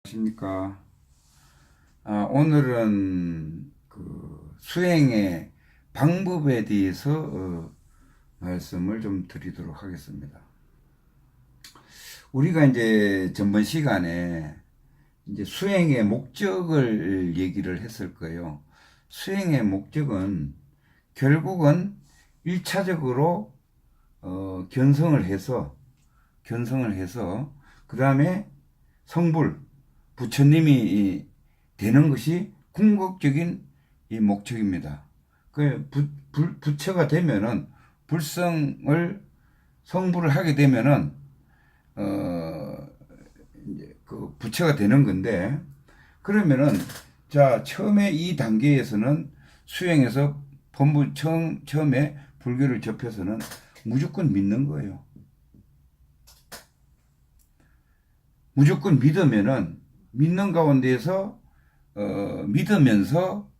안녕하십니까. 오늘은 그 수행의 방법에 대해서 말씀을 좀 드리도록 하겠습니다. 우리가 이제 전번 시간에 이제 수행의 목적을 얘기를 했을 거예요. 수행의 목적은 결국은 1차적으로 견성을 해서 그 다음에 성불, 부처님이 되는 것이 궁극적인 이 목적입니다. 부처가 되면은 성불을 하게 되면은 이제 그 부처가 되는 건데, 그러면은 자 처음에 이 단계에서는 수행해서 처음에 불교를 접해서는 무조건 믿는 거예요. 무조건 믿는 가운데에서 믿으면서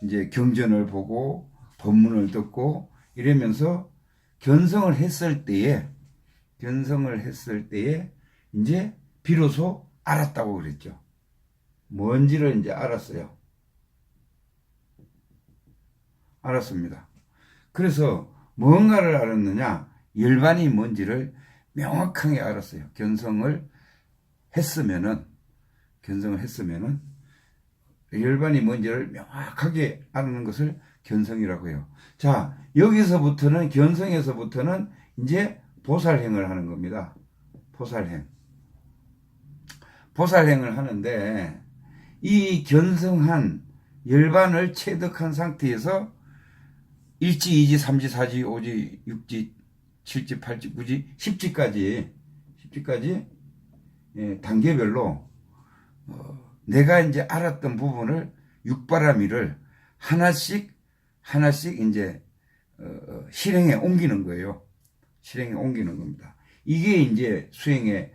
이제 경전을 보고 법문을 듣고 이러면서 견성을 했을 때에 이제 비로소 알았다고 그랬죠. 뭔지를 이제 알았습니다. 그래서 뭔가를 알았느냐? 열반이 뭔지를 명확하게 알았어요. 견성을 했으면은 열반이 뭔지를 명확하게 아는 것을 견성이라고 해요. 자, 견성에서부터는 이제 보살행을 하는 겁니다. 보살행을 하는데, 이 견성한 열반을 체득한 상태에서 1지, 2지, 3지, 4지, 5지, 6지, 7지, 8지, 9지, 10지까지 단계별로 내가 이제 알았던 부분을 육바라밀을 하나씩 이제 실행에 옮기는 거예요. 실행에 옮기는 겁니다. 이게 이제 수행의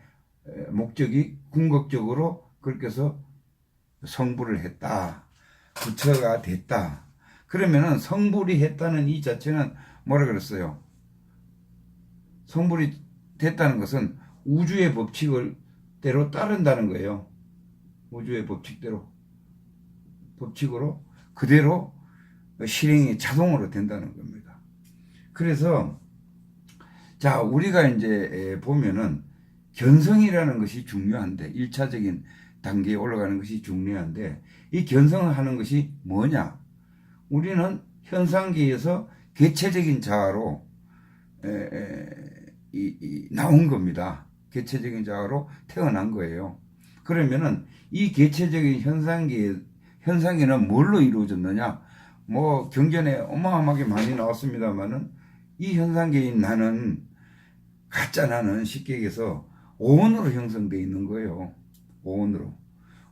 목적이 궁극적으로 그렇게 해서 성불을 했다. 부처가 됐다. 그러면은 성불이 했다는 이 자체는 뭐라 그랬어요? 성불이 됐다는 것은 우주의 법칙대로 따른다는 거예요. 우주의 법칙으로 그대로 실행이 자동으로 된다는 겁니다. 그래서 자, 우리가 이제 보면은 견성이라는 것이 중요한데, 1차적인 단계에 올라가는 것이 중요한데, 이 견성을 하는 것이 뭐냐? 우리는 현상계에서 개체적인 자아로 나온 겁니다. 개체적인 자아로 태어난 거예요. 그러면은 이 개체적인 현상계는 뭘로 이루어졌느냐? 뭐 경전에 어마어마하게 많이 나왔습니다만은 이 현상계인 가짜 나는 쉽게 얘기해서 오온으로 형성되어 있는 거예요. 오온으로.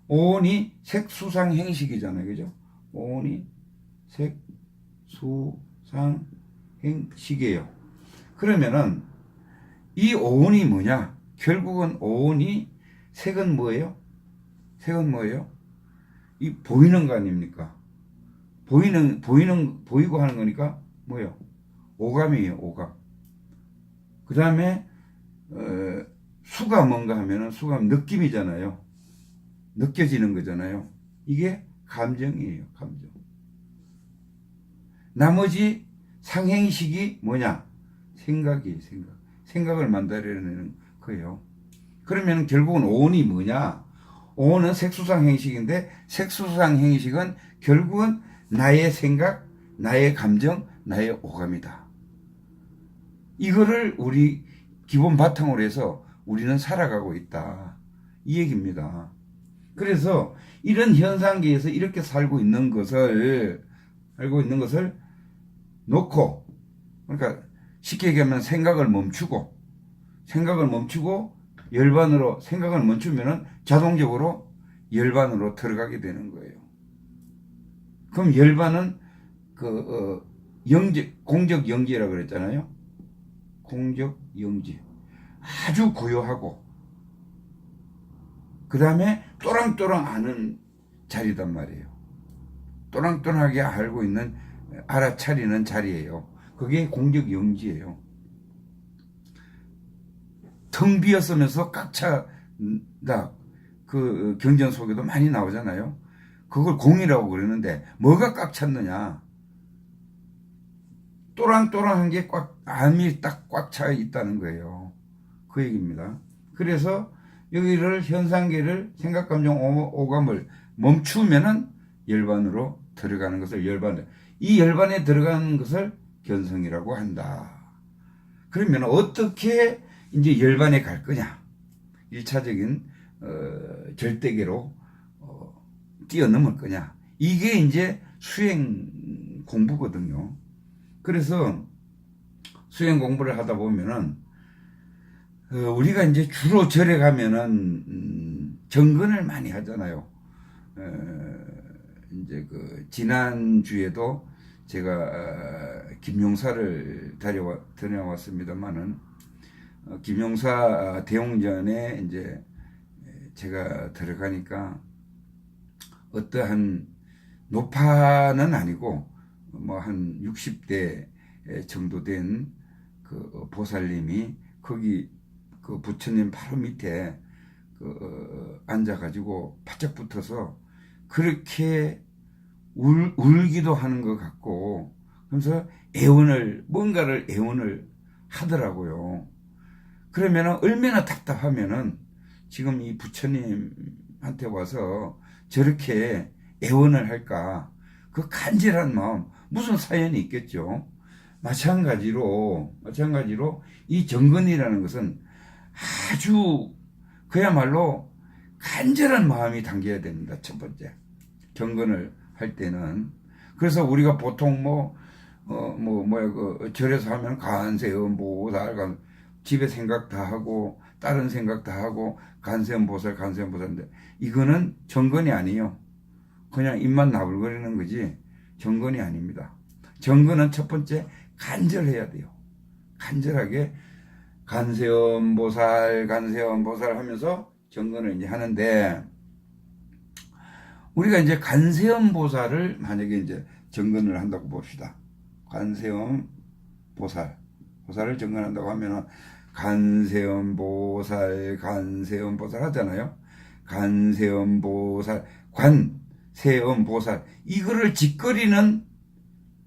오온이 색수상 행식이잖아요. 그죠? 오온이 색수상 행식이에요. 그러면은 이 오온이 뭐냐? 결국은 색은 뭐예요? 이 보이는 거 아닙니까? 보이고 하는 거니까 뭐예요? 오감이에요, 오감. 그 다음에, 수가 뭔가 하면은 수가 느낌이잖아요. 느껴지는 거잖아요. 이게 감정이에요, 감정. 나머지 상행식이 뭐냐? 생각이에요, 생각. 생각을 만들어내는 거예요. 그러면 결국은 오온이 뭐냐? 오온은 색수상 행식인데, 색수상 행식은 결국은 나의 생각, 나의 감정, 나의 오감이다. 이거를 우리 기본 바탕으로 해서 우리는 살아가고 있다. 이 얘기입니다. 그래서 이런 현상계에서 이렇게 살고 있는 것을 놓고, 그러니까 쉽게 얘기하면 생각을 멈추고 생각을 멈추면은 자동적으로 열반으로 들어가게 되는 거예요. 그럼 열반은 공적 영지라고 그랬잖아요. 공적 영지. 아주 고요하고, 그 다음에 또랑또랑 아는 자리단 말이에요. 또랑또랑하게 알아차리는 자리예요. 그게 공적 영지예요. 텅 비었으면서 꽉 차다. 그 경전 속에도 많이 나오잖아요. 그걸 공이라고 그러는데 뭐가 꽉 찼느냐? 또랑또랑한 게 암이 딱 꽉 차 있다는 거예요. 그 얘기입니다. 그래서 여기를 현상계를 생각, 감정, 오감을 멈추면은 열반으로 들어가는 것을 이 열반에 들어가는 것을 견성이라고 한다. 그러면 어떻게 이제 열반에 갈 거냐? 1차적인 절대계로 뛰어넘을 거냐? 이게 이제 수행 공부거든요. 그래서 수행 공부를 하다 보면은 우리가 이제 주로 절에 가면은 정근을 많이 하잖아요. 이제 그 지난 주에도 제가 김용사를 다녀왔습니다만은 김용사 대웅전에 이제 제가 들어가니까 어떠한 노파는 아니고 뭐 한 60대 정도 된 그 보살님이 거기 그 부처님 바로 밑에 앉아가지고 바짝 붙어서 그렇게 울기도 하는 것 같고, 그래서 뭔가를 애원을 하더라고요. 그러면 얼마나 답답하면은 지금 이 부처님한테 와서 저렇게 애원을 할까? 그 간절한 마음, 무슨 사연이 있겠죠. 마찬가지로 이 정근이라는 것은 아주 그야말로 간절한 마음이 담겨야 됩니다. 첫 번째. 정근을 할 때는. 그래서 우리가 보통 절에서 하면 간세음 보살, 집에 생각 다 하고, 다른 생각 다 하고, 간세음 보살인데, 이거는 정근이 아니에요. 그냥 입만 나불거리는 거지, 정근이 아닙니다. 정근은 첫 번째, 간절해야 돼요. 간절하게, 간세음 보살 하면서 정근을 이제 하는데, 우리가 이제 간세음 보살을 만약에 이제 정근을 한다고 봅시다. 간세음 보살을 정근한다고 하면은 간세음 보살 하잖아요. 간세음 보살, 관세음 보살, 이거를 짓거리는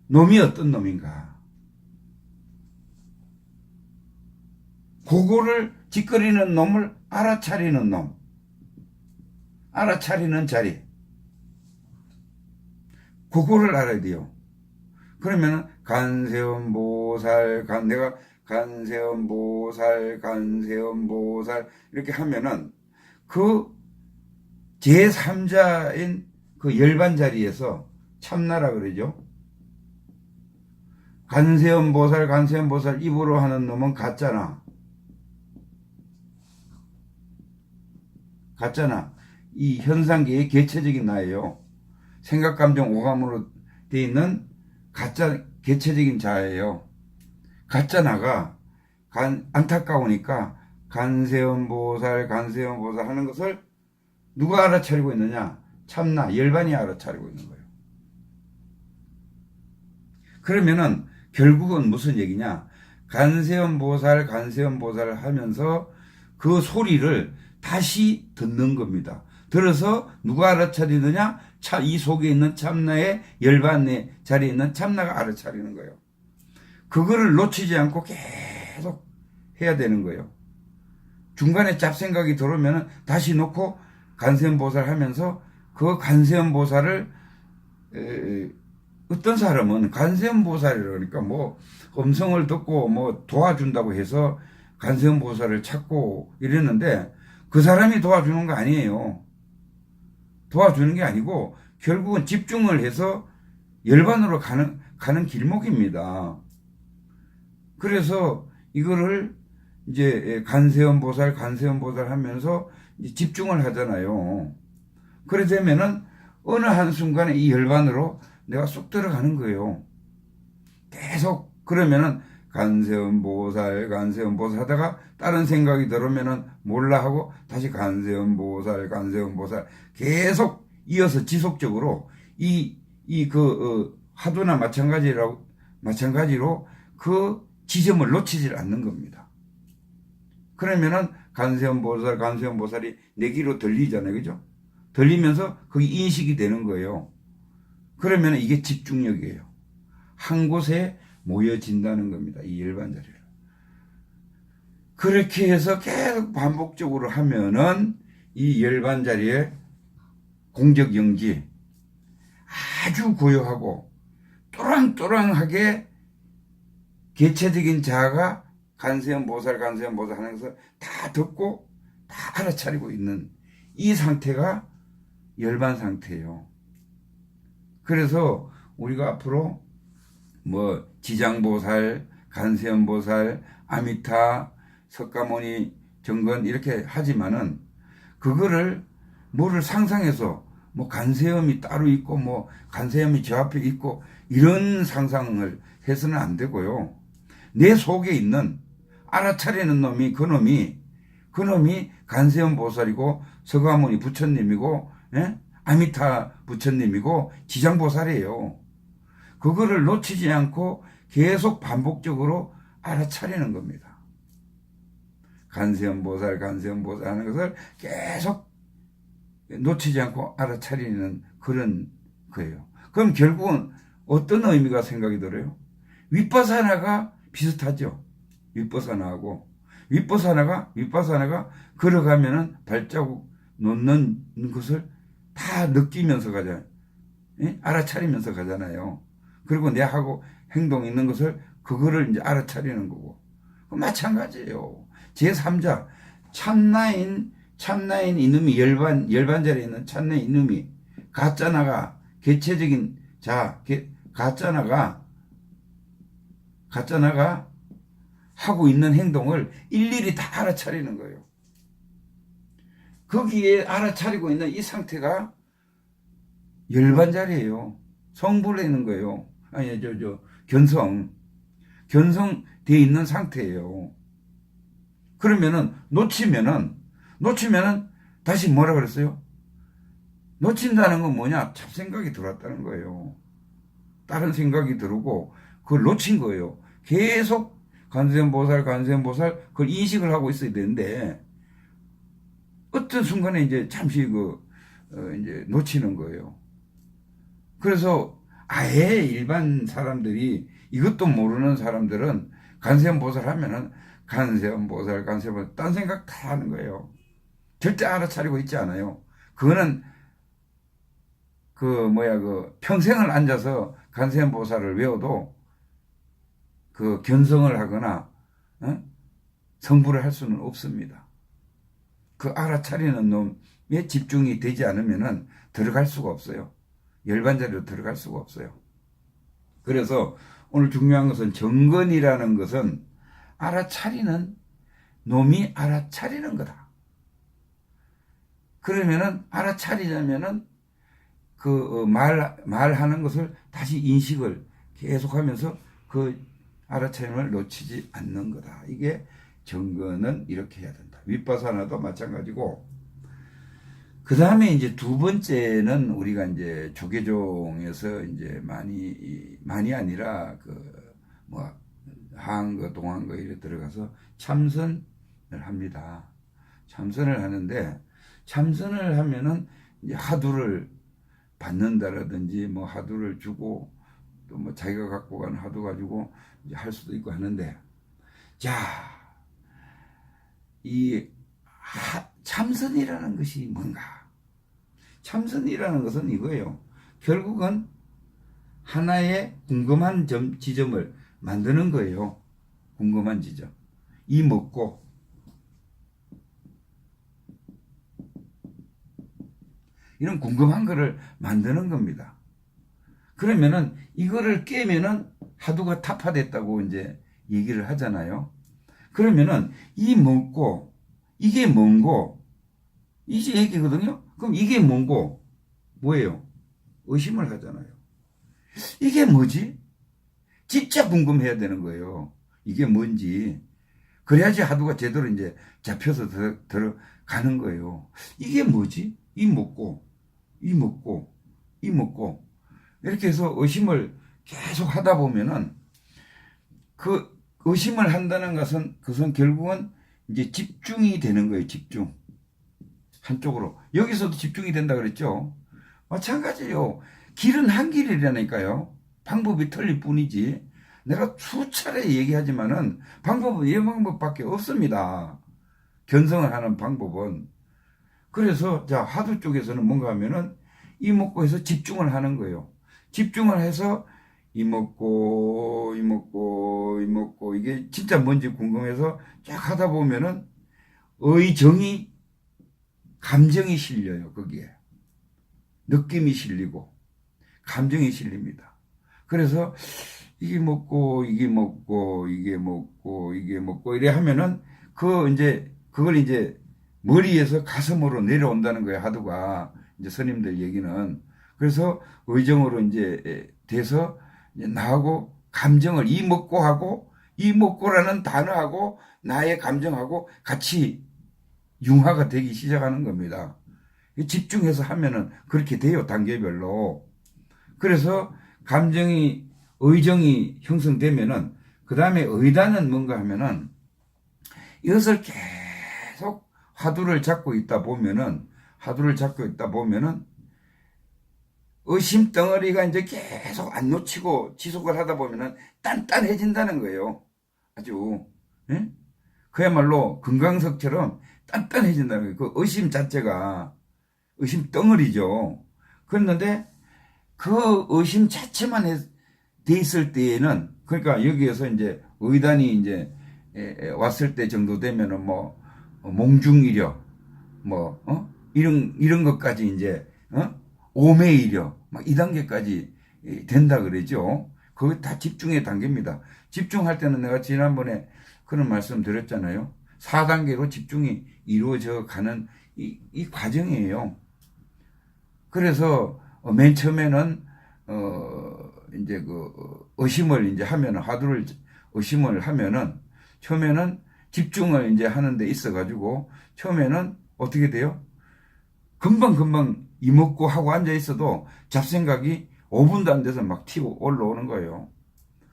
놈이 어떤 놈인가? 그거를 짓거리는 놈을 알아차리는 놈, 알아차리는 자리, 그거를 알아야 돼요. 그러면 간세음 보살, 내가 간세음 보살 이렇게 하면은 그 제3자인 그 열반 자리에서 참나라 그러죠. 간세음 보살 입으로 하는 놈은 가짜나. 이 현상계의 개체적인 나예요. 생각, 감정, 오감으로 되어 있는 가짜 개체적인 자예요. 가짜 나가 안타까우니까 간세음 보살 하는 것을 누가 알아차리고 있느냐? 참나, 열반이 알아차리고 있는 거예요. 그러면은 결국은 무슨 얘기냐? 간세음 보살 하면서 그 소리를 다시 듣는 겁니다. 들어서 누가 알아차리느냐? 이 속에 있는 참나의 열반의 자리에 있는 참나가 알아차리는 거예요. 그거를 놓치지 않고 계속 해야 되는 거예요. 중간에 잡생각이 들어오면 다시 놓고 간세음 보살 하면서 그 간세음 보살을 어떤 사람은 간세음 보살이라니까 뭐 음성을 듣고 뭐 도와준다고 해서 간세음 보살을 찾고 이랬는데 그 사람이 도와주는 거 아니에요. 도와주는 게 아니고 결국은 집중을 해서 열반으로 가는 길목입니다. 그래서 이거를 이제 간세음 보살 하면서 집중을 하잖아요. 그래 되면은 어느 한순간에 이 열반으로 내가 쏙 들어가는 거예요. 계속 그러면은 간세음 보살 하다가 다른 생각이 들어오면은 몰라 하고 다시 간세음 보살 계속 이어서 지속적으로 화두나 마찬가지로 그 지점을 놓치질 않는 겁니다. 그러면은 간세음보살이 내 귀로 들리잖아요. 그죠? 들리면서 그게 인식이 되는 거예요. 그러면 이게 집중력이에요. 한 곳에 모여진다는 겁니다. 이 열반자리를. 그렇게 해서 계속 반복적으로 하면은 이 열반자리의 공적영지 아주 고요하고 또랑또랑하게 개체적인 자아가 간세음보살 하는 것을 다 듣고 다 알아차리고 있는 이 상태가 열반 상태예요. 그래서 우리가 앞으로 뭐 지장보살, 간세음보살, 아미타, 석가모니, 정건 이렇게 하지만은 그거를 뭐를 상상해서 뭐 간세음이 따로 있고 뭐 간세음이 저 앞에 있고 이런 상상을 해서는 안 되고요. 내 속에 있는 알아차리는 놈이 그놈이 간세음 보살이고 석가모니 부처님이고 아미타 부처님이고 지장보살이에요. 그거를 놓치지 않고 계속 반복적으로 알아차리는 겁니다. 간세음보살 하는 것을 계속 놓치지 않고 알아차리는 그런 거예요. 그럼 결국은 어떤 의미가 생각이 들어요? 윗바사나가 비슷하죠. 윗바사나하고 윗바사나가 걸어가면은 발자국 놓는 것을 다 느끼면서 가잖아요. 알아차리면서 가잖아요. 그리고 내 하고 행동 있는 것을 그거를 이제 알아차리는 거고. 마찬가지예요. 제3자 참나인 이놈이 열반자리에 있는 참나인 이놈이 가짜나가 개체적인 가짜나가 하고 있는 행동을 일일이 다 알아차리는 거예요. 거기에 알아차리고 있는 이 상태가 열반자리예요. 성불에 있는 거예요. 아니 견성되어 있는 상태예요. 그러면은 놓치면은 다시 뭐라 그랬어요? 놓친다는 건 뭐냐? 잡생각이 들어왔다는 거예요. 다른 생각이 들고 그걸 놓친 거예요. 계속 간세음보살 그걸 인식을 하고 있어야 되는데 어떤 순간에 이제 잠시 이제 놓치는 거예요. 그래서 아예 일반 사람들이 이것도 모르는 사람들은 간세음보살 하면은 간세음보살 딴 생각 다 하는 거예요. 절대 알아차리고 있지 않아요. 그거는 평생을 앉아서 간세음보살을 외워도 그 견성을 하거나 성불을 할 수는 없습니다. 그 알아차리는 놈에 집중이 되지 않으면은 들어갈 수가 없어요. 열반자리로 들어갈 수가 없어요. 그래서 오늘 중요한 것은 정건이라는 것은 알아차리는 놈이 알아차리는 거다. 그러면은 알아차리자면은 말하는 것을 다시 인식을 계속하면서 그 알아차림을 놓치지 않는 거다. 이게 정건은 이렇게 해야 된다. 윗바사나도 마찬가지고. 그 다음에 이제 두 번째는 우리가 이제 조계종에서 이제 많이 아니라 하한거, 동한거 이래 들어가서 참선을 합니다. 참선을 하는데 참선을 하면은 이제 하두를 받는다라든지 뭐 하두를 주고 또 뭐 자기가 갖고 간 하두 가지고 이제 할 수도 있고 하는데 이 참선이라는 것이 뭔가? 참선이라는 것은 이거예요. 결국은 하나의 궁금한 지점을 만드는 거예요. 궁금한 지점. 이 먹고 이런 궁금한 거를 만드는 겁니다. 그러면은 이거를 깨면은 하두가 타파됐다고 이제 얘기를 하잖아요. 그러면은 이 먹고 이게 뭔고 이제 얘기거든요. 그럼 이게 뭔고 뭐예요? 의심을 하잖아요. 이게 뭐지? 진짜 궁금해야 되는 거예요. 이게 뭔지. 그래야지 하두가 제대로 이제 잡혀서 들어가는 거예요. 이게 뭐지? 이 먹고 이렇게 해서 의심을 계속 하다 보면은 그 의심을 한다는 것은 그것은 결국은 이제 집중이 되는 거예요. 집중. 한쪽으로. 여기서도 집중이 된다 그랬죠. 마찬가지예요. 길은 한 길이라니까요. 방법이 틀릴 뿐이지. 내가 수차례 얘기하지만은 방법은 이 방법밖에 없습니다. 견성을 하는 방법은. 그래서 자 화두 쪽에서는 뭔가 하면은 이목구에서 집중을 하는 거예요. 집중을 해서 이목구 이게 진짜 뭔지 궁금해서 쫙 하다 보면은 의정이 감정이 실려요. 거기에 느낌이 실리고 감정이 실립니다. 그래서 이게 먹고 이래 하면은 그걸 이제 머리에서 가슴으로 내려온다는 거예요. 하두가 이제 스님들 얘기는. 그래서 의정으로 이제 돼서 이제 나하고 감정을 이먹고라는 단어하고 나의 감정하고 같이 융화가 되기 시작하는 겁니다. 집중해서 하면은 그렇게 돼요. 단계별로. 그래서 의정이 형성되면은 그 다음에 의단은 뭔가 하면은 이것을 계속 화두를 잡고 있다 보면은 의심 덩어리가 이제 계속 안 놓치고 지속을 하다 보면은 단단해진다는 거예요. 아주. 예? 그야말로 금강석처럼 단단해진다는 거예요. 그 의심 자체가 의심 덩어리죠. 그런데 그 의심 자체만 돼 있을 때에는 그러니까 여기에서 이제 의단이 이제 왔을 때 정도 되면은 뭐 몽중이려 이런 것까지 이제 오매이려 막 이 단계까지 된다 그러죠. 그거 다 집중의 단계입니다. 집중할 때는 내가 지난번에 그런 말씀 드렸잖아요. 4단계로 집중이 이루어져 가는 이 과정이에요. 그래서 맨 처음에는 이제 그 의심을 이제 하면은 화두를 의심을 하면은 처음에는 집중을 이제 하는 데 있어 가지고 처음에는 어떻게 돼요? 금방 이먹고 하고 앉아 있어도 잡생각이 5분도 안 돼서 막 튀고 올라오는 거예요.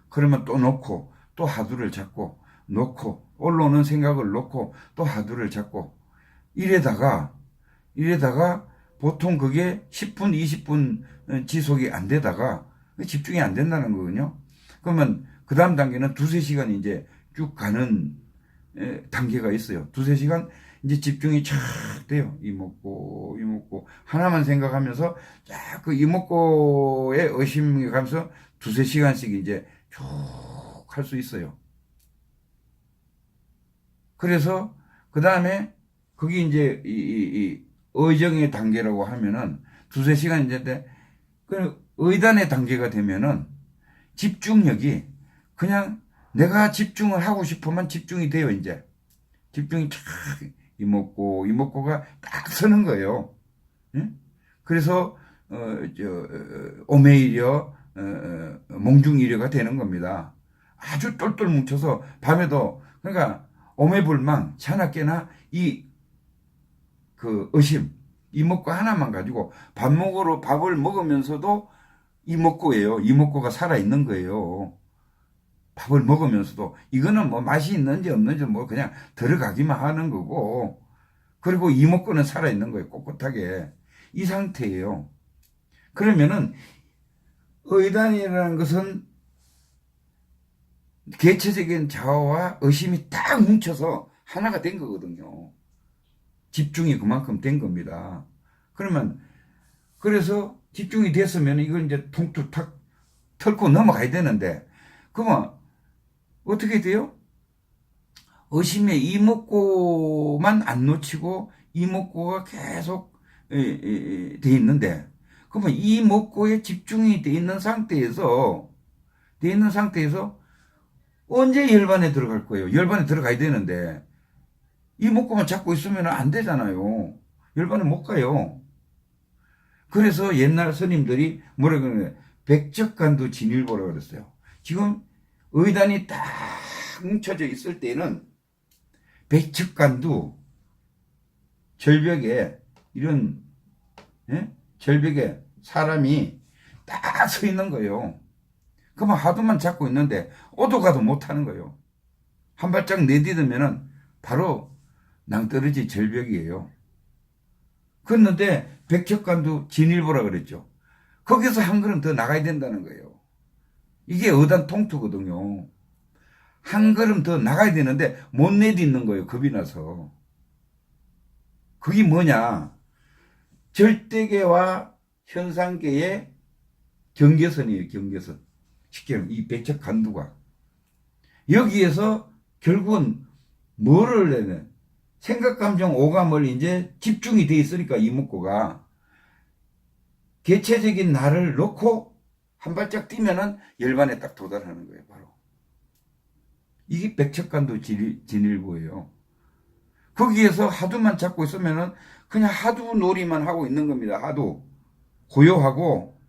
그러면 또 놓고 또 화두를 잡고 놓고 올라오는 생각을 놓고 또 화두를 잡고 이래다가 보통 그게 10분, 20분 지속이 안 되다가 집중이 안 된다는 거거든요. 그러면 그 다음 단계는 두세 시간 이제 쭉 가는 단계가 있어요. 두세 시간 이제 집중이 쫙 돼요. 이먹고 하나만 생각하면서 쫙 그 이먹고의 의심이 가면서 두세 시간씩 이제 쭉 할 수 있어요. 그래서 그 다음에 그게 이제 이 의정의 단계라고 하면은 두세 시간 이제 그 의단의 단계가 되면은 집중력이 그냥 내가 집중을 하고 싶으면 집중이 돼요. 이제 집중이 쫙 이먹고가 딱 서는 거예요. 응? 그래서 오매이려 몽중이려가 되는 겁니다. 아주 똘똘 뭉쳐서 밤에도 그러니까 오매불망 차나깨나 그 의심 이먹고 하나만 가지고 밥을 먹으면서도 이먹고가 살아있는 거예요. 밥을 먹으면서도 이거는 뭐 맛이 있는지 없는지 뭐 그냥 들어가기만 하는 거고 그리고 이먹고는 살아있는 거예요. 꼿꼿하게 이 상태예요. 그러면은 의단이라는 것은 개체적인 자아와 의심이 딱 뭉쳐서 하나가 된 거거든요. 집중이 그만큼 된 겁니다. 그래서 집중이 됐으면 이걸 이제 통투 탁 털고 넘어가야 되는데, 그러면 어떻게 돼요? 의심에 이목구만 안 놓치고 이목구가 계속 돼 있는데, 그러면 이목구에 집중이 돼 있는 상태에서 언제 열반에 들어갈 거예요? 열반에 들어가야 되는데, 이목구만 잡고 있으면 안 되잖아요. 열반에 못 가요. 그래서 옛날 스님들이 뭐라 그러냐, 백적간도 진일보라고 그랬어요. 지금 의단이 딱 뭉쳐져 있을 때는 백척간도 절벽에 절벽에 사람이 딱 서 있는 거예요. 그러면 하두만 잡고 있는데 오도 가도 못 하는 거예요. 한 발짝 내디디면은 바로 낭떠러지 절벽이에요. 그랬는데 백척간도 진일보라 그랬죠. 거기서 한 걸음 더 나가야 된다는 거예요. 이게 어단 통투거든요. 한 걸음 더 나가야 되는데 못 내딛는 거예요. 겁이 나서. 그게 뭐냐? 절대계와 현상계의 경계선이에요. 경계선. 쉽게 말하면 이 백척간두가. 여기에서 결국은 뭐를 내는 생각, 감정, 오감을 이제 집중이 돼 있으니까 이목구가 개체적인 나를 놓고 한 발짝 뛰면은 열반에 딱 도달하는 거예요. 바로. 이게 백척간두 진일보예요. 거기에서 하두만 잡고 있으면은 그냥 하두 놀이만 하고 있는 겁니다. 하두. 고요하고,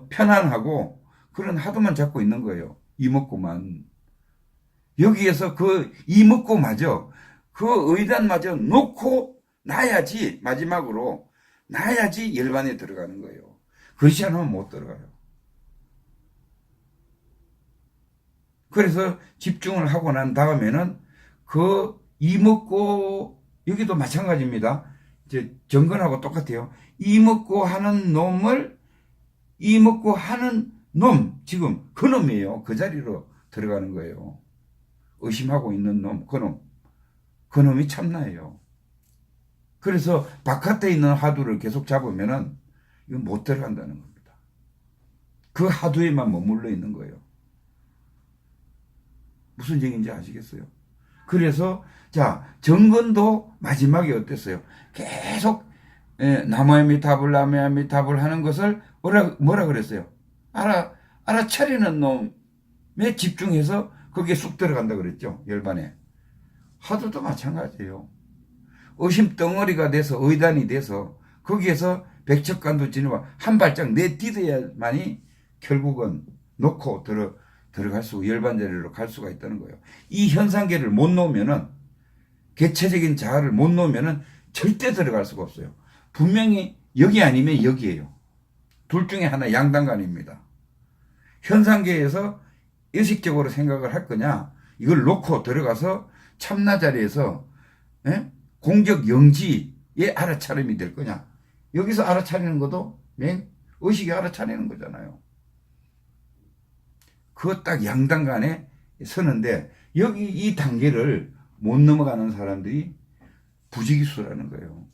편안하고, 그런 하두만 잡고 있는 거예요. 이목구만. 여기에서 그 이목구마저, 그 의단마저 놓고 나야지, 마지막으로, 나야지 열반에 들어가는 거예요. 그렇지 않으면 못 들어가요. 그래서 집중을 하고 난 다음에는 그 이먹고 여기도 마찬가지입니다. 이제 정근하고 똑같아요. 이먹고 하는 놈을 이먹고 하는 놈 지금 그 놈이에요. 그 자리로 들어가는 거예요. 의심하고 있는 놈, 그 놈. 그 놈이 참나예요. 그래서 바깥에 있는 하두를 계속 잡으면은 이건 못 들어간다는 겁니다. 그 하두에만 머물러 있는 거예요. 무슨 얘기인지 아시겠어요? 그래서 자 정근도 마지막에 어땠어요? 계속 나무아미타불 하는 것을 뭐라 그랬어요? 알아차리는 놈에 집중해서 거기에 쑥 들어간다 그랬죠. 열반에. 하두도 마찬가지예요. 의심 덩어리가 돼서 의단이 돼서 거기에서 백척간두 진일보 한 발짝 내딛어야만이 결국은 놓고 들어갈 수, 열반자리로 갈 수가 있다는 거예요. 이 현상계를 못 놓으면은, 개체적인 자아를 못 놓으면은 절대 들어갈 수가 없어요. 분명히 여기 아니면 여기예요. 둘 중에 하나 양단간입니다. 현상계에서 의식적으로 생각을 할 거냐, 이걸 놓고 들어가서 참나 자리에서 공적 영지의 알아차림이 될 거냐. 여기서 알아차리는 것도 의식이 알아차리는 거잖아요. 그 딱 양단간에 서는데 여기 이 단계를 못 넘어가는 사람들이 부지기수라는 거예요.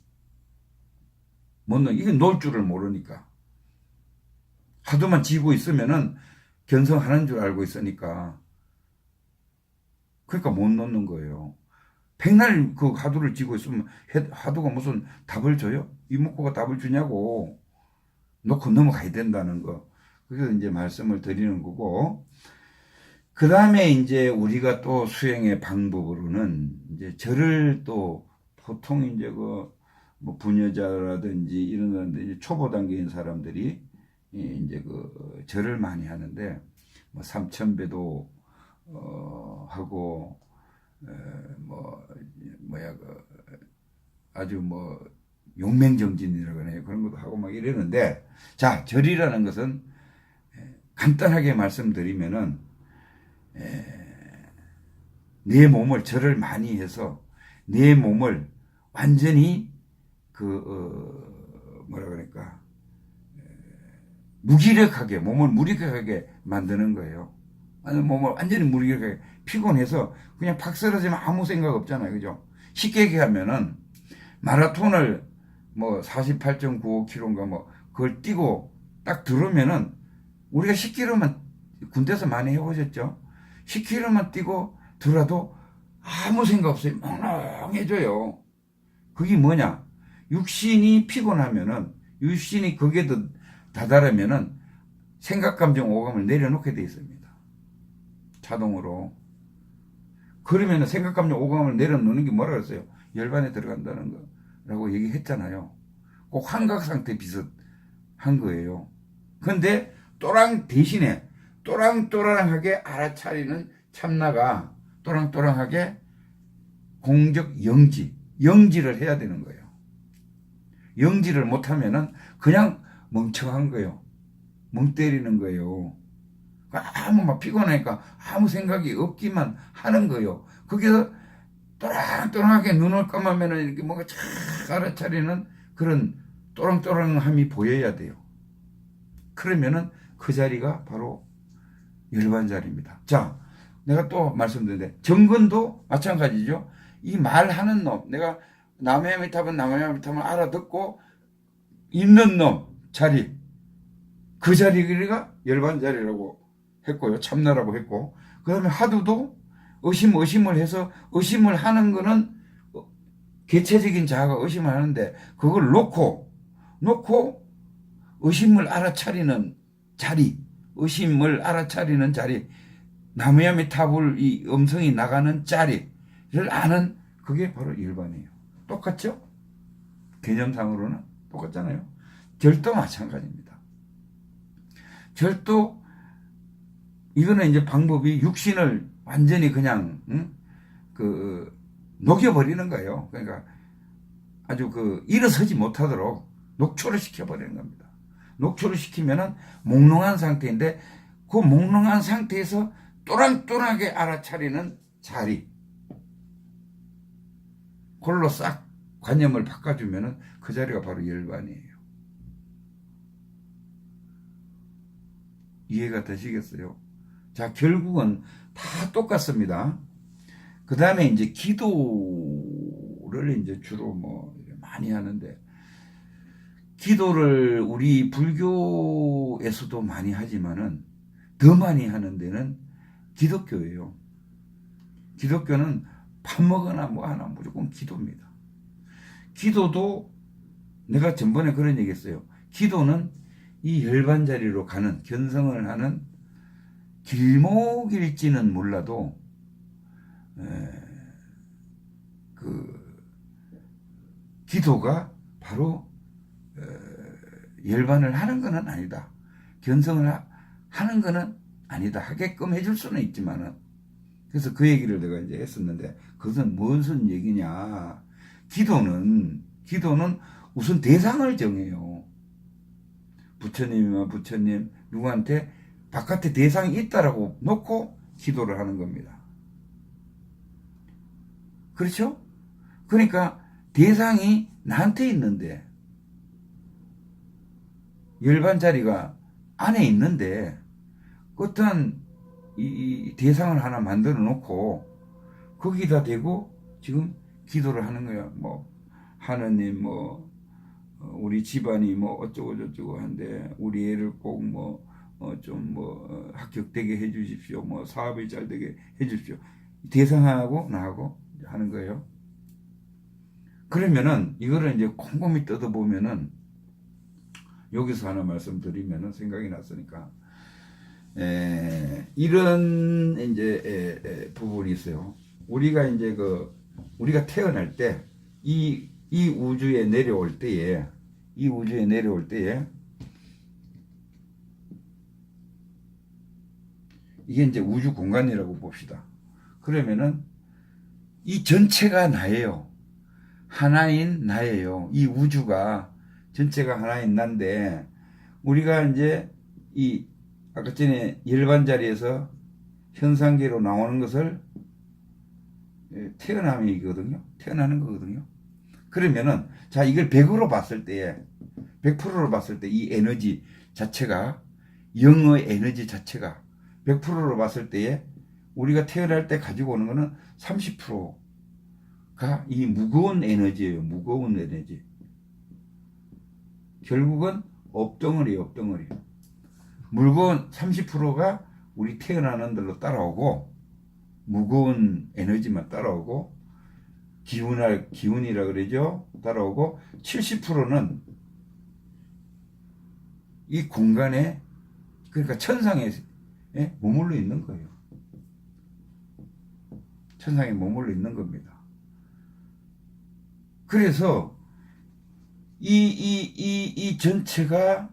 이게 놀 줄을 모르니까. 하도만 지고 있으면은 견성하는 줄 알고 있으니까. 그러니까 못 놓는 거예요. 백날 그 하두를 지고 있으면 하두가 무슨 답을 줘요? 이목구가 답을 주냐고. 놓고 넘어가야 된다는 거. 그래서 이제 말씀을 드리는 거고. 그 다음에 이제 우리가 또 수행의 방법으로는 이제 절을 또 보통 이제 뭐 부녀자라든지 이런 사람들이 초보 단계인 사람들이 이제 절을 많이 하는데 뭐 삼천배도 하고 아주 용맹정진이라고 해요. 그런 것도 하고 막 이러는데 자 절이라는 것은 간단하게 말씀드리면은 내 몸을 절을 많이 해서 내 몸을 완전히 몸을 무기력하게 만드는 거예요. 몸을 완전히 무기력하게 피곤해서 그냥 팍 쓰러지면 아무 생각 없잖아요. 그죠? 쉽게 얘기하면은 마라톤을 48.95km인가 그걸 뛰고 딱 들어오면은 우리가 10km만 군대에서 많이 해보셨죠? 10km만 뛰고 들어도 아무 생각 없어요. 멍멍해져요. 그게 뭐냐? 육신이 피곤하면은, 육신이 거기에 다다르면은 생각, 감정, 오감을 내려놓게 되어 있습니다. 자동으로. 그러면은 생각, 감정, 오감을 내려놓는 게 뭐라 그랬어요? 열반에 들어간다는 거라고 얘기했잖아요. 꼭 환각 상태 비슷한 거예요. 근데 대신에 또랑또랑하게 알아차리는 참나가 또랑또랑하게 공적 영지를 해야 되는 거예요. 영지를 못하면은 그냥 멍청한 거예요. 멍 때리는 거예요. 피곤하니까 아무 생각이 없기만 하는 거예요. 거기서 또랑또랑하게 눈을 감으면 이렇게 뭔가 착 알아차리는 그런 또랑또랑함이 보여야 돼요. 그러면은 그 자리가 바로 열반 자리입니다. 자, 내가 또 말씀드렸는데 정근도 마찬가지죠. 이 말하는 놈, 내가 나무야미탑은 나무야미탑을 알아듣고 있는 놈 자리, 그 자리가 열반 자리라고 했고요. 참나라고 했고, 그 다음에 하두도 의심을 해서 의심을 하는 거는 개체적인 자아가 의심을 하는데 그걸 놓고 의심을 알아차리는 자리, 의심을 알아차리는 자리, 나무야미탑을 이 음성이 나가는 자리를 아는 그게 바로 일반이에요. 똑같죠? 개념상으로는 똑같잖아요. 절도 마찬가지입니다. 절도 이거는 이제 방법이 육신을 완전히 그냥 녹여버리는 거예요. 그러니까 아주 일어서지 못하도록 녹초를 시켜버리는 겁니다. 녹초를 시키면은 몽롱한 상태인데 그 몽롱한 상태에서 또랑또랑하게 알아차리는 자리, 그걸로 싹 관념을 바꿔주면은 그 자리가 바로 열반이에요. 이해가 되시겠어요? 자, 결국은 다 똑같습니다. 그 다음에 이제 기도를 이제 주로 많이 하는데, 기도를 우리 불교에서도 많이 하지만은 더 많이 하는 데는 기독교예요. 기독교는 밥 먹거나 뭐 하나 무조건 기도입니다. 기도도 내가 전번에 그런 얘기 했어요. 기도는 이 열반 자리로 가는, 견성을 하는 길목일지는 몰라도 기도가 바로 열반을 하는 것은 아니다. 견성을 하는 것은 아니다. 하게끔 해줄 수는 있지만은, 그래서 그 얘기를 내가 이제 했었는데, 그것은 무슨 얘기냐. 기도는 우선 대상을 정해요. 부처님이면 부처님, 누구한테 바깥에 대상이 있다라고 놓고 기도를 하는 겁니다. 그렇죠? 그러니까 대상이 나한테 있는데, 열반 자리가 안에 있는데 어떠한 이 대상을 하나 만들어 놓고 거기다 대고 지금 기도를 하는 거야. 하느님 우리 집안이 어쩌고 저쩌고 한데 우리 애를 꼭 합격되게 해 주십시오. 사업이 잘 되게 해 주십시오. 대상하고 나하고 하는 거예요. 그러면은 이거를 이제 곰곰이 뜯어보면은, 여기서 하나 말씀드리면은 생각이 났으니까, 이런 이제 부분이 있어요. 우리가 이제 우리가 태어날 때 이 우주에 내려올 때에 이게 이제 우주 공간이라고 봅시다. 그러면은 이 전체가 나예요. 하나인 나예요. 이 우주가 전체가 하나인 난데, 우리가 이제 아까 전에 열반 자리에서 현상계로 나오는 것을 태어나는 거거든요. 그러면은, 자, 이걸 100%로 봤을 때 이 에너지 자체가, 영의 에너지 자체가 100%로 봤을 때에 우리가 태어날 때 가지고 오는 거는 30%가 이 무거운 에너지예요. 무거운 에너지. 결국은 업덩어리예요. 무거운 30%가 우리 태어나는 대로 따라오고, 무거운 에너지만 따라오고, 기운이라 그러죠. 따라오고, 70%는 이 공간에, 그러니까 천상에 머물러 있는 거예요. 천상에 머물러 있는 겁니다. 그래서 이 전체가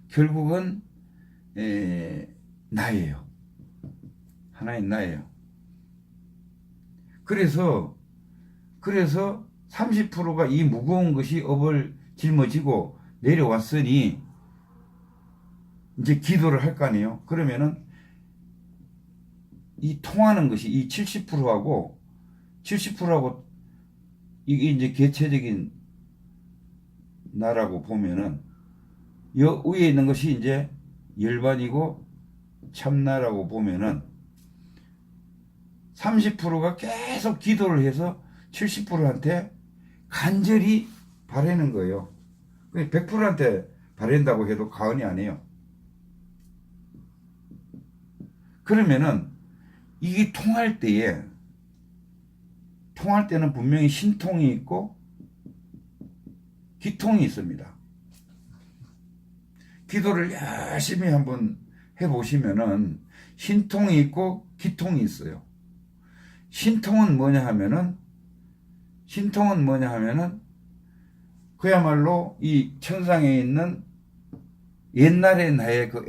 결국은 나예요. 하나인 나예요. 그래서 30%가 이 무거운 것이 업을 짊어지고 내려왔으니 이제 기도를 할 거 아니에요. 그러면은 이 통하는 것이 이 70%하고 이게 이제 개체적인 나라고 보면은 여 위에 있는 것이 이제 열반이고 참나라고 보면은 30%가 계속 기도를 해서 70%한테 간절히 바라는 거예요. 100%한테 바란다고 해도 과언이 아니에요. 그러면은 이게 통할 때는 분명히 신통이 있고 기통이 있습니다. 기도를 열심히 한번 해보시면은 신통이 있고 기통이 있어요. 신통은 뭐냐 하면은 그야말로 이 천상에 있는 옛날의 나의 그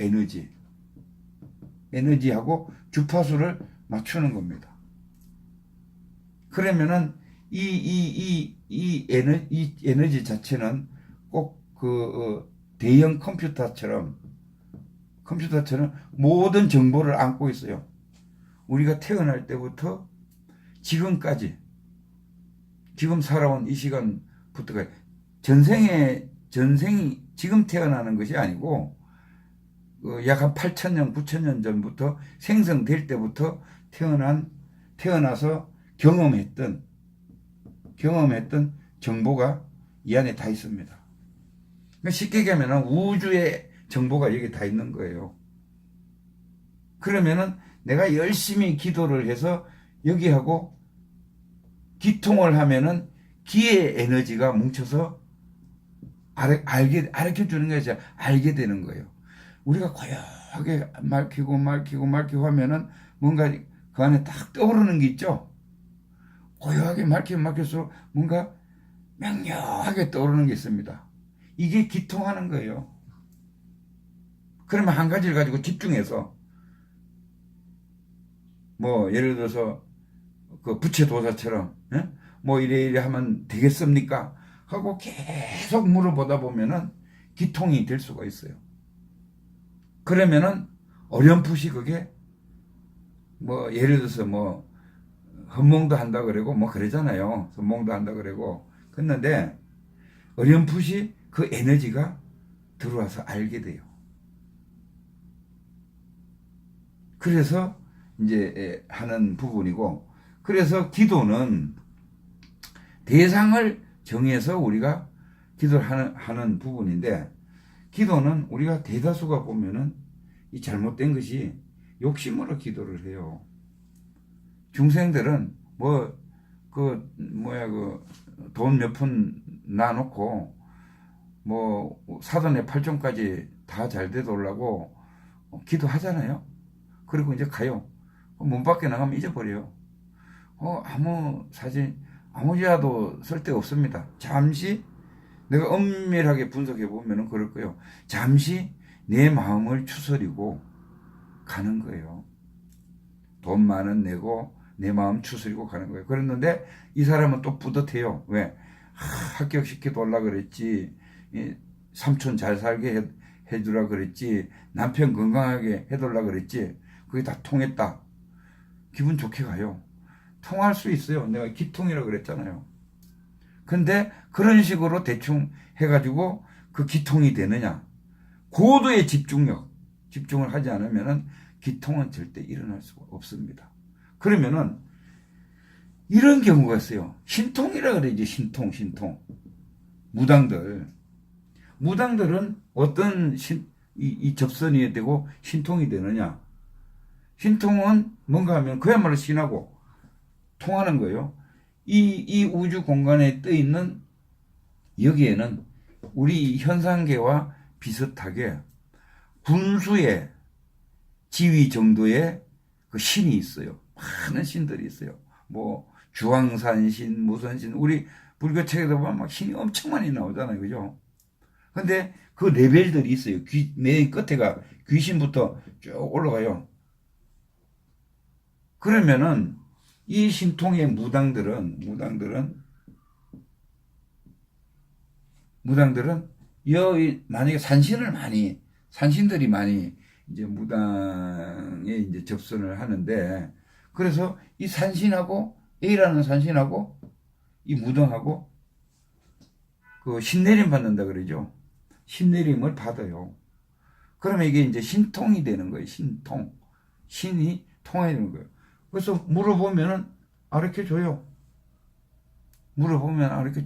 에너지하고 주파수를 맞추는 겁니다. 그러면은 이 에너지 자체는 꼭 그 대형 컴퓨터처럼 모든 정보를 안고 있어요. 우리가 태어날 때부터 지금까지, 지금 살아온 이 시간부터가 전생이 지금 태어나는 것이 아니고 약 한 8,000년, 9,000년 전부터 생성될 때부터 태어나서 경험했던 정보가 이 안에 다 있습니다. 쉽게 얘기하면 우주의 정보가 여기 다 있는 거예요. 그러면은 내가 열심히 기도를 해서 여기하고 기통을 하면은 기의 에너지가 뭉쳐서 알게 주는 것이 알게 되는 거예요. 우리가 고요하게 말키고 하면은 뭔가 그 안에 딱 떠오르는 게 있죠. 고요하게 말킬수록 뭔가 명료하게 떠오르는 게 있습니다. 이게 기통하는 거예요. 그러면 한 가지를 가지고 집중해서 뭐 예를 들어서 그 부채도사처럼 뭐 이래 하면 되겠습니까? 하고 계속 물어보다 보면은 기통이 될 수가 있어요. 그러면은 어렴풋이 그게 뭐 예를 들어서 뭐 헌몽도 한다 그러고 뭐 그러잖아요. 선몽도 한다 그러고 그런데 어렴풋이 그 에너지가 들어와서 알게 돼요. 그래서 이제 하는 부분이고, 그래서 기도는 대상을 정해서 우리가 기도를 하는 부분인데, 기도는 우리가 대다수가 보면은 이 잘못된 것이 욕심으로 기도를 해요. 중생들은 돈 몇 푼 놔놓고 사돈의 8종까지 다 잘 되돌라고 기도하잖아요. 그리고 이제 가요. 문 밖에 나가면 잊어버려요. 아무 사진, 아무 지화도 쓸데없습니다. 잠시 내가 엄밀하게 분석해 보면 그럴 거예요. 잠시 내 마음을 추스리고 가는 거예요. 돈 많은 내고 내 마음 추스리고 가는 거예요. 그랬는데 이 사람은 또 뿌듯해요. 왜? 합격시켜 달라 그랬지. 삼촌 잘 살게 해주라 그랬지. 남편 건강하게 해달라 그랬지. 그게 다 통했다. 기분 좋게 가요. 통할 수 있어요. 내가 기통이라고 그랬잖아요. 근데 그런 식으로 대충 해가지고 그 기통이 되느냐. 고도의 집중을 하지 않으면 기통은 절대 일어날 수가 없습니다. 그러면은 이런 경우가 있어요. 신통이라 그러지. 신통. 무당들은 어떤 이 접선이 되고 신통이 되느냐. 신통은 뭔가 하면 그야말로 신하고 통하는 거예요. 이 우주 공간에 떠 있는 여기에는 우리 현상계와 비슷하게 군수의 지위 정도의 그 신이 있어요. 많은 신들이 있어요. 뭐 주황산신, 무선신, 우리 불교 책에도 보면 막 신이 엄청 많이 나오잖아요, 그죠? 근데 그 레벨들이 있어요. 맨 끝에가 귀신부터 쭉 올라가요. 그러면은 이 신통의 무당들은 만약에 산신들이 많이 이제 무당에 이제 접선을 하는데, 그래서 이 산신하고 A라는 산신하고 이 무등하고 그 신내림 받는다 그러죠. 신내림을 받아요. 그러면 이게 이제 신통이 되는 거예요. 신통. 신이 통해야 되는 거예요. 그래서 물어보면은 가르쳐 줘요. 물어보면 가르쳐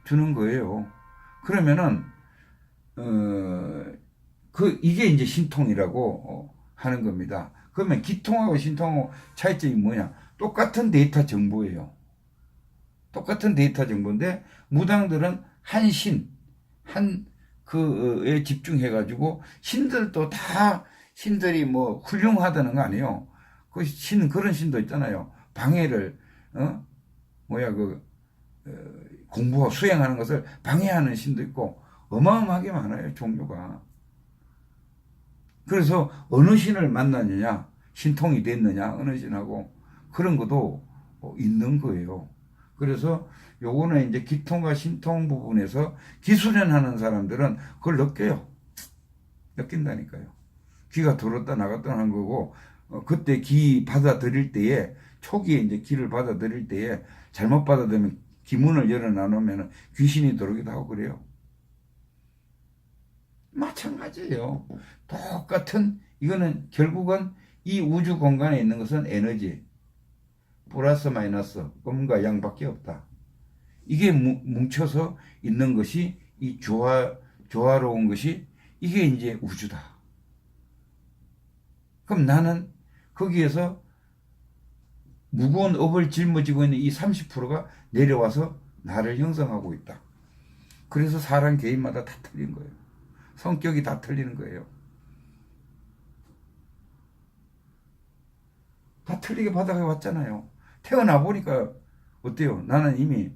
주는 거예요. 그러면은 이게 이제 신통이라고 하는 겁니다. 그러면 기통하고 신통하고 차이점이 뭐냐? 똑같은 데이터 정보예요. 똑같은 데이터 정보인데 무당들은 한 신, 한 그에 집중해가지고 신들도 다 신들이 뭐 훌륭하다는 거 아니에요. 그 신, 그런 신도 있잖아요. 방해를 공부하고 수행하는 것을 방해하는 신도 있고 어마어마하게 많아요. 종류가. 그래서 어느 신을 만났느냐, 신통이 됐느냐, 어느 신하고 그런 것도 있는 거예요. 그래서 요거는 이제 기통과 신통 부분에서 기수련하는 사람들은 그걸 느껴요. 느낀다니까요. 기가 들었다 나갔다 하는 거고, 그때 기 받아들일 때에, 초기에 이제 기를 받아들일 때에 잘못 받아들이면 기문을 열어놔놓으면 귀신이 들어오기도 하고 그래요. 마찬가지예요. 똑같은, 이거는 결국은 이 우주 공간에 있는 것은 에너지. 플러스 마이너스, 음과 양밖에 없다. 이게 뭉쳐서 있는 것이 이 조화로운 것이 이게 이제 우주다. 그럼 나는 거기에서 무거운 업을 짊어지고 있는 이 30%가 내려와서 나를 형성하고 있다. 그래서 사람 개인마다 다 틀린 거예요. 성격이 다 틀리는 거예요. 다 틀리게 받아가 왔잖아요. 태어나 보니까 어때요? 나는 이미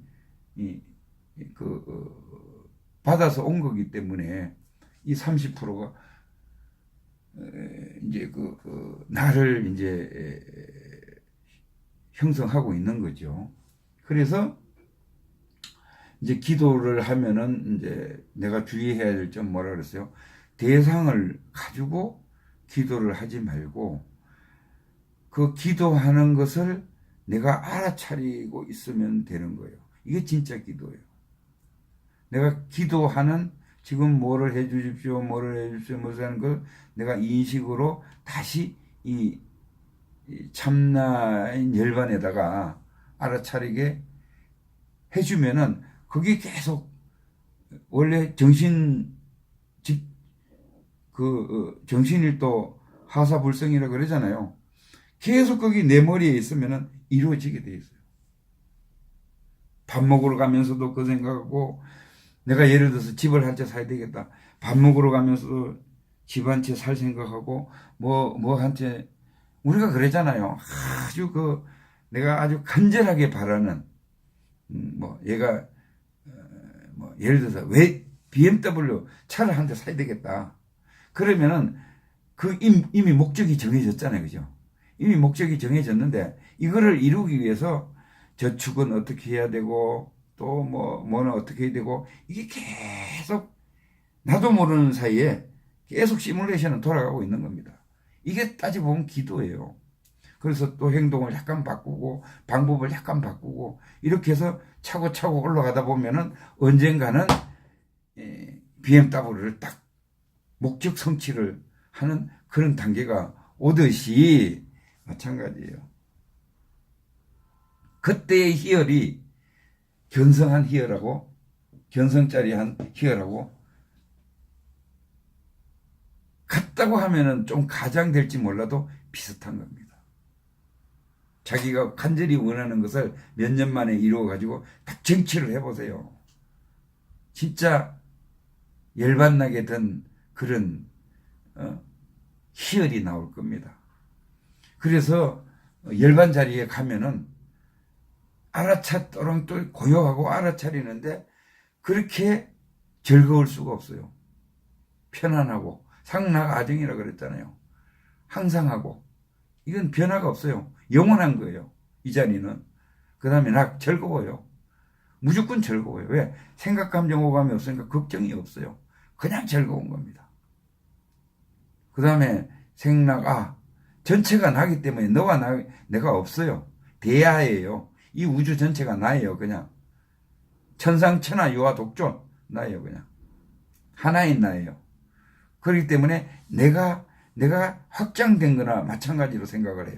받아서 온 거기 때문에 이 30%가 이제 나를 이제 형성하고 있는 거죠. 그래서 이제 기도를 하면은 이제 내가 주의해야 될 점 뭐라 그랬어요? 대상을 가지고 기도를 하지 말고 그 기도하는 것을 내가 알아차리고 있으면 되는 거예요. 이게 진짜 기도예요. 내가 기도하는 지금 뭐를 해 주십시오, 뭐를 해 주십시오, 뭐를 하는 걸 내가 인식으로 다시 이 참나인 열반에다가 알아차리게 해주면은 그게 계속 원래 정신일도 하사불성이라고 그러잖아요. 계속 거기 내 머리에 있으면은 이루어지게 돼 있어요. 밥 먹으러 가면서도 그 생각하고 내가 예를 들어서 집을 한 채 사야 되겠다. 밥 먹으러 가면서도 집 한 채 살 생각하고 뭐 한 채 우리가 그러잖아요. 아주 내가 아주 간절하게 바라는 얘가 예를 들어서 왜 BMW 차를 한 대 사야 되겠다. 그러면은 이미 목적이 정해졌잖아요. 그죠? 이미 목적이 정해졌는데 이거를 이루기 위해서 저축은 어떻게 해야 되고 또 뭐는 어떻게 해야 되고 이게 계속 나도 모르는 사이에 계속 시뮬레이션은 돌아가고 있는 겁니다. 이게 따져보면 기도예요. 그래서 또 행동을 약간 바꾸고 방법을 약간 바꾸고 이렇게 해서 차고차고 올라가다 보면은 언젠가는 BMW를 딱 목적 성취를 하는 그런 단계가 오듯이 마찬가지예요. 그때의 희열이 견성한 희열하고 견성짜리한 희열하고 같다고 하면은 좀 가장될지 몰라도 비슷한 겁니다. 자기가 간절히 원하는 것을 몇 년 만에 이루어가지고 딱 쟁취를 해보세요. 진짜 열받나게 된 그런 희열이 나올 겁니다. 그래서 열반 자리에 가면은 또랑또 고요하고 알아차리는데 그렇게 즐거울 수가 없어요. 편안하고 상락아정이라 그랬잖아요. 항상 하고 이건 변화가 없어요. 영원한 거예요. 이 자리는. 그 다음에 즐거워요. 무조건 즐거워요. 왜? 생각, 감정, 오감이 없으니까 걱정이 없어요. 그냥 즐거운 겁니다. 그 다음에 전체가 나기 때문에 너와 내가 없어요. 대야예요. 이 우주 전체가 나예요. 그냥 천상천하 유아 독존 나예요. 그냥 하나인 나예요. 그렇기 때문에 내가 확장된 거나 마찬가지로 생각을 해요.